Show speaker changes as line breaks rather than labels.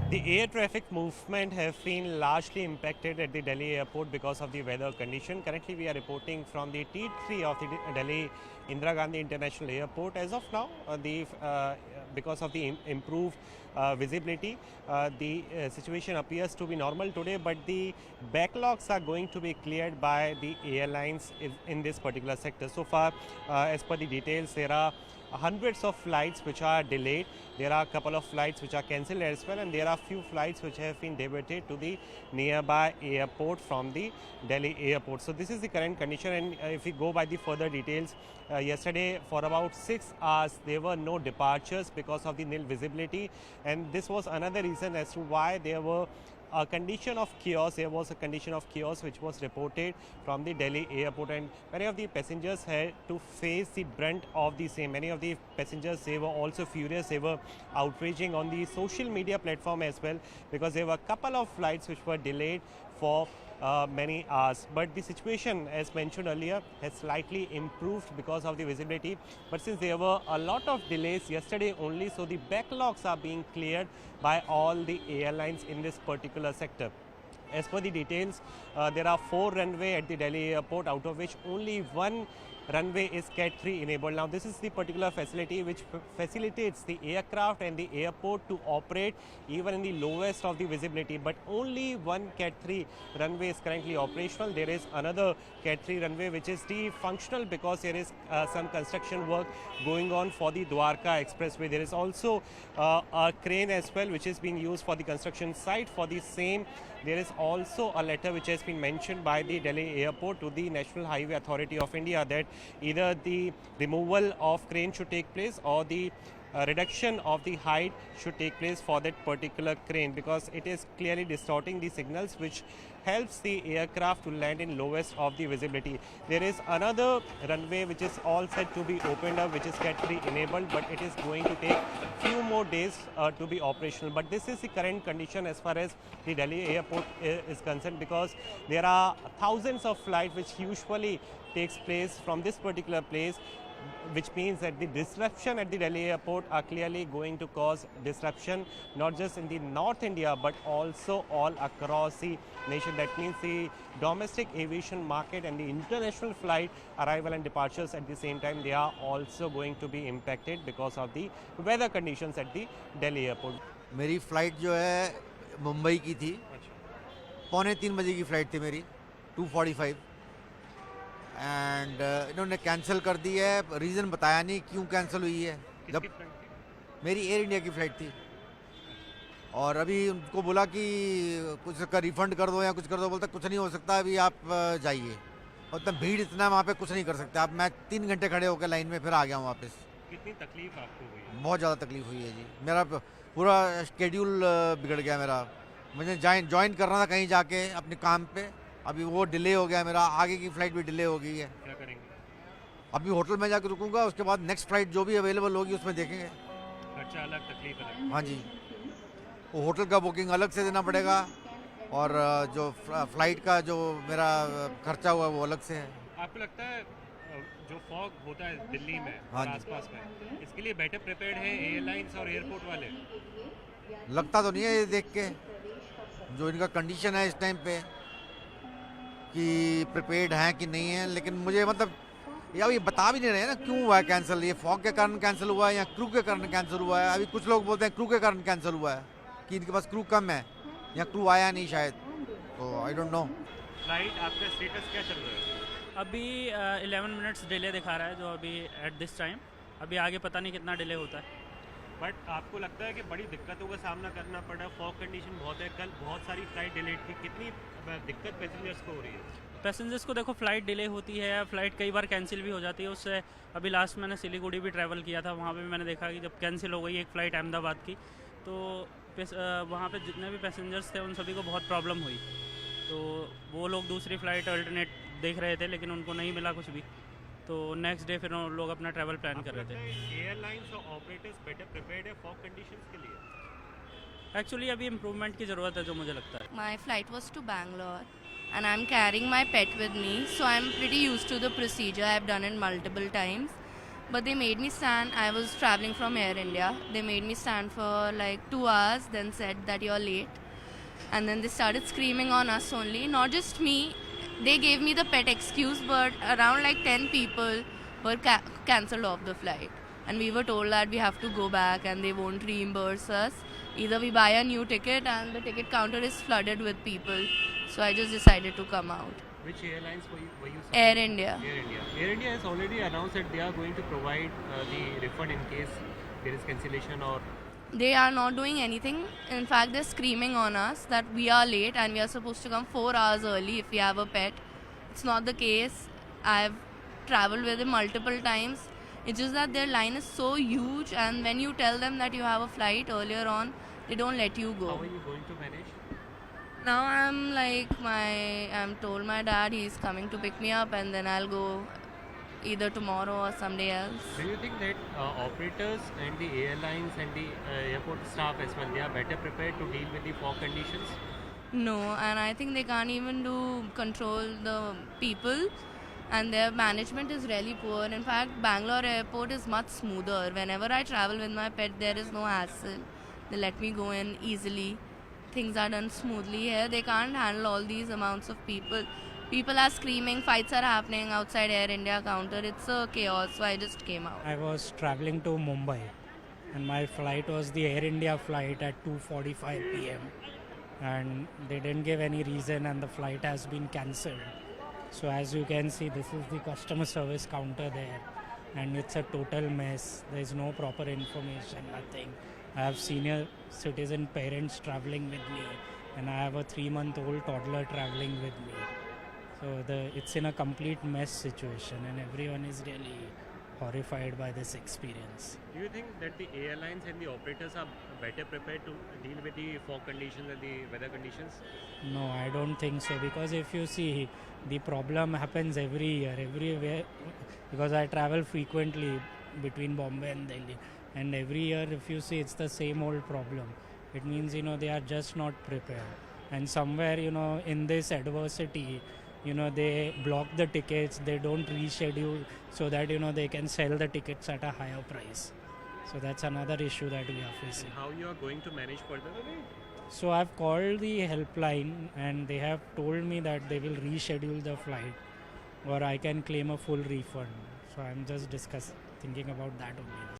The air traffic movement have been largely impacted at the Delhi airport because of the weather condition. Currently, we are reporting from the T3 of the Delhi Indira Gandhi International Airport. As of now, because of the improved visibility, the situation appears to be normal today, but the backlogs are going to be cleared by the airlines in this particular sector. So far, as per the details, there are hundreds of flights which are delayed. There are a couple of flights which are cancelled as well, and there are few flights which have been diverted to the nearby airport from the Delhi airport. So this is the current condition, and if we go by the further details, yesterday for about 6 hours there were no departures because of the nil visibility, and this was another reason as to why there were a condition of chaos. There was a condition of chaos which was reported from the Delhi airport, and many of the passengers had to face the brunt of the same. Many of the passengers, they were also furious. They were outraging on the social media platform as well, because there were a couple of flights which were delayed for many hours. But the situation, as mentioned earlier, has slightly improved because of the visibility. But since there were a lot of delays yesterday only, so the backlogs are being cleared by all the airlines in this particular sector. As per the details, there are 4 runway at the Delhi airport, out of which only 1 runway is Cat 3 enabled. Now this is the particular facility which facilitates the aircraft and the airport to operate even in the lowest of the visibility, but only 1 Cat 3 runway is currently operational. There is another Cat 3 runway which is functional because there is some construction work going on for the Dwarka Expressway. There is also a crane as well which is being used for the construction site for the same. There is also a letter which has been mentioned by the Delhi airport to the National Highway Authority of India that either the removal of crane should take place or the reduction of the height should take place for that particular crane, because it is clearly distorting the signals which helps the aircraft to land in lowest of the visibility. There is another runway which is all set to be opened up, which is Cat 3 enabled, but it is going to take few more days to be operational. But this is the current condition as far as the Delhi airport is concerned, because there are thousands of flights which usually takes place from this particular place, which means that the disruption at the Delhi airport are clearly going to cause disruption not just in the North India but also all across the nation. That means the domestic aviation market and the international flight arrival and departures at the same time, they are also going to be impacted because of the weather conditions at the Delhi airport.
मेरी flight जो है मुंबई की थी, 2:45 बजे की flight थी मेरी, 2:45, and इन्होंने कैंसिल कर दी है। रीज़न बताया नहीं क्यों कैंसिल हुई है। जब मेरी एयर इंडिया की फ़्लाइट थी, और अभी उनको बोला कि कुछ का रिफ़ंड कर दो या कुछ कर दो, बोलता कुछ नहीं हो सकता, अभी आप जाइए। और तब भीड़ इतना, वहाँ पे कुछ नहीं कर सकते आप। मैं 3 घंटे खड़े होकर लाइन में फिर आ गया हूँ वापस।
कितनी तकलीफ आपको हुई है?
बहुत ज़्यादा तकलीफ हुई है जी। मेरा पूरा शेड्यूल बिगड़ गया मेरा। मुझे ज्वाइन करना था कहीं जाके अपने काम पे, अभी वो डिले हो गया मेरा। आगे की फ़्लाइट भी डिले हो गई है।
क्या करेंगे?
अभी होटल में जाकर रुकूंगा, उसके बाद नेक्स्ट फ़्लाइट जो भी अवेलेबल होगी उसमें देखेंगे।
खर्चा अलग, तकलीफ अलग।
हाँ जी, वो होटल का बुकिंग अलग से देना पड़ेगा, और जो फ़्लाइट का जो मेरा खर्चा हुआ वो अलग से है।
आपको लगता है जो फॉग होता है दिल्ली में
हाँ
और
जी।
आसपास में, इसके लिए बेटर प्रिपेयर्ड है एयरलाइंस और एयरपोर्ट वाले?
लगता तो नहीं है ये देख के, जो इनका कंडीशन है इस टाइम पे, कि प्रिपेयर्ड हैं कि नहीं है। लेकिन मुझे मतलब ये बता भी नहीं रहे हैं ना क्यों हुआ है कैंसिल। ये फॉग के कारण कैंसिल हुआ है या क्रू के कारण कैंसिल हुआ है। अभी कुछ लोग बोलते हैं क्रू के कारण कैंसिल हुआ है, कि इनके पास क्रू कम है या क्रू आया नहीं शायद, तो आई डोंट नो।
फ्लाइट आपका स्टेटस क्या चल रहा है?
अभी 11 मिनट्स डिले दिखा रहा है जो अभी एट दिस टाइम। अभी आगे पता नहीं कितना डिले होता है।
बट आपको लगता है कि बड़ी दिक्कतों का सामना करना पड़ा? फॉग कंडीशन बहुत है, कल बहुत सारी फ्लाइट डिलेड थी। कितनी दिक्कत पैसेंजर्स को हो रही है?
पैसेंजर्स को देखो, फ़्लाइट डिले होती है, फ़्लाइट कई बार कैंसिल भी हो जाती है। उससे अभी लास्ट मैंने सिलीगुड़ी भी ट्रैवल किया था, वहाँ पे भी मैंने देखा कि जब कैंसिल हो गई एक फ़्लाइट अहमदाबाद की, तो वहाँ पे जितने भी पैसेंजर्स थे उन सभी को बहुत प्रॉब्लम हुई। तो वो लोग दूसरी फ़्लाइट अल्टरनेट देख रहे थे, लेकिन उनको नहीं मिला कुछ भी, तो नेक्स्ट डे फिर उन लोग अपना ट्रैवल प्लान कर रहे थे।
एयरलाइंस और ऑपरेटर्स बेटर प्रिपेयर्ड है फॉग कंडीशंस के लिए?
एक्चुअली अभी इम्प्रूवमेंट की ज़रूरत है जो मुझे लगता है।
My flight was to Bangalore and I'm carrying my pet with me, so I'm pretty used to the procedure. I've done it multiple times. but they made me stand. I was traveling from Air India. They made me stand for like 2 hours, then said that you're late. And then they started screaming on us only, not just me. They gave me the pet excuse, but around like 10 people were cancelled off the flight. And we were told that we have to go back and they won't reimburse us. Either we buy a new ticket and the ticket counter is flooded with people. So I just decided to come out.
Which airlines were you
Air India.
Air India. Air India has already announced that they are going to provide the refund in case there is cancellation or.
They are not doing anything. In fact, they're screaming on us that we are late and we are supposed to come 4 hours early if we have a pet. It's not the case. I've traveled with them multiple times. It's just that their line is so huge, and when you tell them that you have a flight earlier on, they don't let you
How
go.
are you going to manage?
Now I'm told my dad he's coming to pick me up, and then I'll go either tomorrow or someday else.
Do you think that operators and the airlines and the airport staff as well, they are better prepared to deal with the fog conditions?
No, and I think they can't even control the people, and their management is really poor. In fact, Bangalore airport is much smoother. Whenever I travel with my pet, there is no hassle. They let me go in easily. Things are done smoothly here. They can't handle all these amounts of people. People are screaming, fights are happening outside Air India counter. It's a chaos, so I just came out.
I was traveling to Mumbai and my flight was the Air India flight at 2:45 p.m. and they didn't give any reason and the flight has been cancelled. So as you can see, this is the customer service counter there and it's a total mess. There is no proper information, nothing. I have senior citizen parents traveling with me and I have a 3-month-old toddler traveling with me. So it's in a complete mess situation and everyone is really horrified by this experience.
Do you think that the airlines and the operators are better prepared to deal with the fog conditions and the weather conditions?
No, I don't think so, because if you see, the problem happens every year, everywhere, because I travel frequently between Bombay and Delhi, and every year if you see, it's the same old problem. It means, they are just not prepared. And somewhere, in this adversity, they block the tickets, they don't reschedule so that, they can sell the tickets at a higher price. So that's another issue that we are facing.
And how you are going to manage further?
So I've called the helpline and they have told me that they will reschedule the flight or I can claim a full refund. So I'm just thinking about that only.